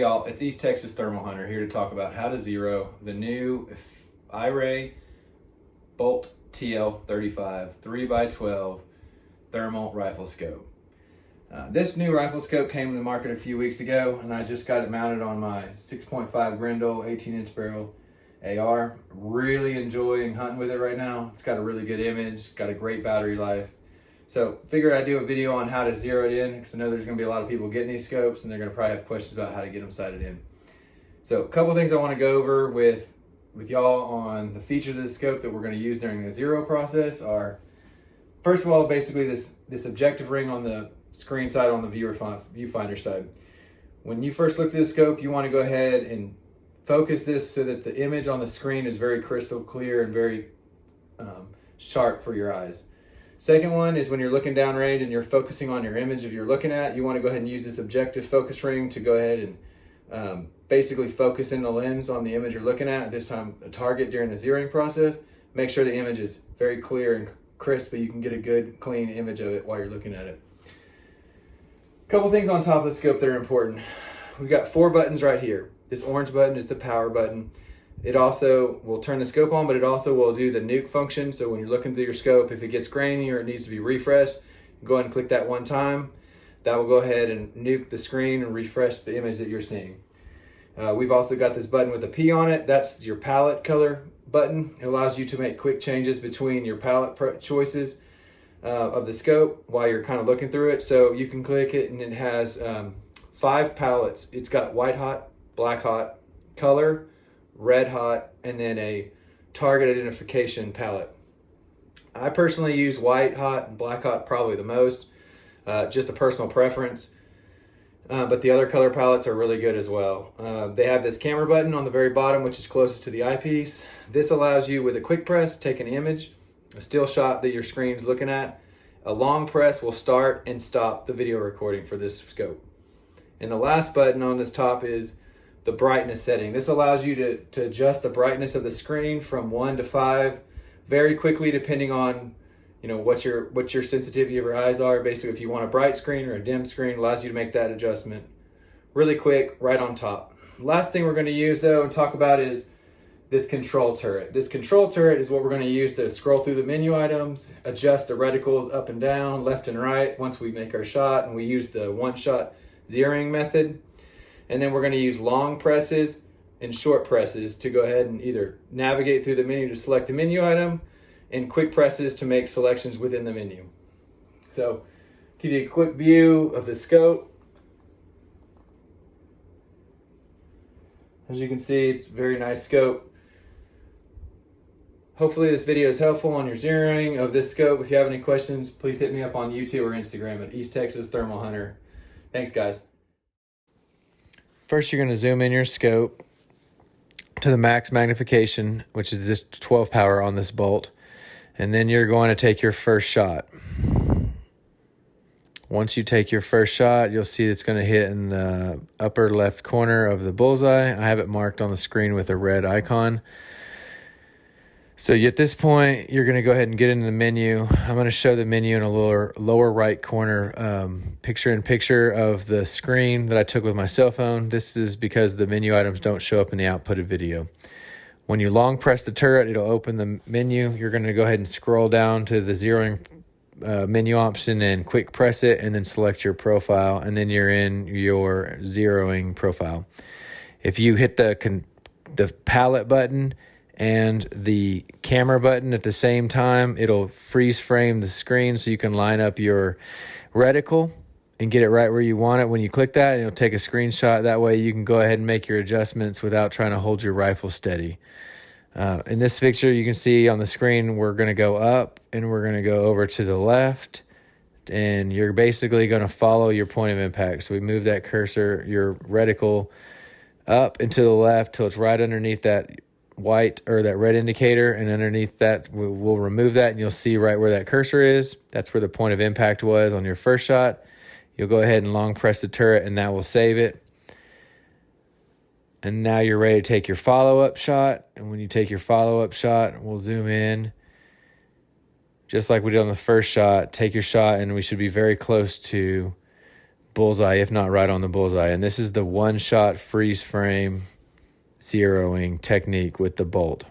Hey y'all, it's East Texas Thermal Hunter here to talk about how to zero the new Iray Bolt TL35 3x12 thermal rifle scope. This new rifle scope came to the market a few weeks ago, and I just got it mounted on my 6.5 Grendel 18-inch barrel AR. Really enjoying hunting with it right now. It's got a really good image, got a great battery life. So figured I'd do a video on how to zero it in, because I know there's going to be a lot of people getting these scopes and they're going to probably have questions about how to get them sighted in. So a couple things I want to go over with y'all on the features of the scope that we're going to use during the zero process are, first of all, basically this objective ring on the screen side, on the viewfinder side. When you first look at the scope, you want to go ahead and focus this so that the image on the screen is very crystal clear and very sharp for your eyes. Second one is when you're looking downrange and you're focusing on your image that you're looking at, you want to go ahead and use this objective focus ring to go ahead and basically focus in the lens on the image you're looking at this time a target during the zeroing process. Make sure the image is very clear and crisp, but you can get a good clean image of it while you're looking at it. Couple things on top of the scope that are important. We've got 4 buttons right here. This orange button is the power button. It also will turn the scope on, but it also will do the nuke function. So when you're looking through your scope, if it gets grainy or it needs to be refreshed, go ahead and click that one time. That will go ahead and nuke the screen and refresh the image that you're seeing. We've also got this button with a P on it. That's your palette color button. It allows you to make quick changes between your palette choices of the scope while you're kind of looking through it. So you can click it and it has 5 palettes. It's got white hot, black hot, color, red hot, and then a target identification palette. I personally use white hot and black hot probably the most, just a personal preference. But the other color palettes are really good as well. They have this camera button on the very bottom, which is closest to the eyepiece. This allows you with a quick press, take an image, a still shot that your screen's looking at. A long press will start and stop the video recording for this scope. And the last button on this top is the brightness setting. This allows you to adjust the brightness of the screen from 1 to 5 very quickly, depending on what your sensitivity of your eyes are. Basically, if you want a bright screen or a dim screen, it allows you to make that adjustment really quick right on top. Last thing we're going to use though and talk about is this control turret. This control turret is what we're going to use to scroll through the menu items, adjust the reticles up and down, left and right once we make our shot, and we use the one-shot zeroing method. And then we're going to use long presses and short presses to go ahead and either navigate through the menu to select a menu item, and quick presses to make selections within the menu. So give you a quick view of the scope. As you can see, it's a very nice scope. Hopefully this video is helpful on your zeroing of this scope. If you have any questions, please hit me up on YouTube or Instagram at East Texas Thermal Hunter. Thanks, guys. First, you're going to zoom in your scope to the max magnification, which is this 12 power on this bolt. And then you're going to take your first shot. Once you take your first shot, you'll see it's going to hit in the upper left corner of the bullseye. I have it marked on the screen with a red icon. So at this point, you're going to go ahead and get into the menu. I'm going to show the menu in a lower right corner, picture-in-picture of the screen that I took with my cell phone. This is because the menu items don't show up in the outputted video. When you long press the turret, it'll open the menu. You're going to go ahead and scroll down to the zeroing menu option and quick press it, and then select your profile, and then you're in your zeroing profile. If you hit the palette button and the camera button at the same time, it'll freeze frame the screen so you can line up your reticle and get it right where you want it. When you click that, it'll take a screenshot. That way you can go ahead and make your adjustments without trying to hold your rifle steady. In this picture, you can see on the screen, we're going to go up and we're going to go over to the left, and you're basically going to follow your point of impact. So we move that cursor, your reticle, up and to the left till it's right underneath that white or that red indicator, and underneath that we'll remove that, and you'll see right where that cursor is. That's where the point of impact was on your first shot. You'll go ahead and long press the turret, and that will save it. And now you're ready to take your follow-up shot. And when you take your follow-up shot, we'll zoom in just like we did on the first shot. Take your shot, and we should be very close to bullseye, if not right on the bullseye. And this is the one-shot freeze frame zeroing technique with the bolt.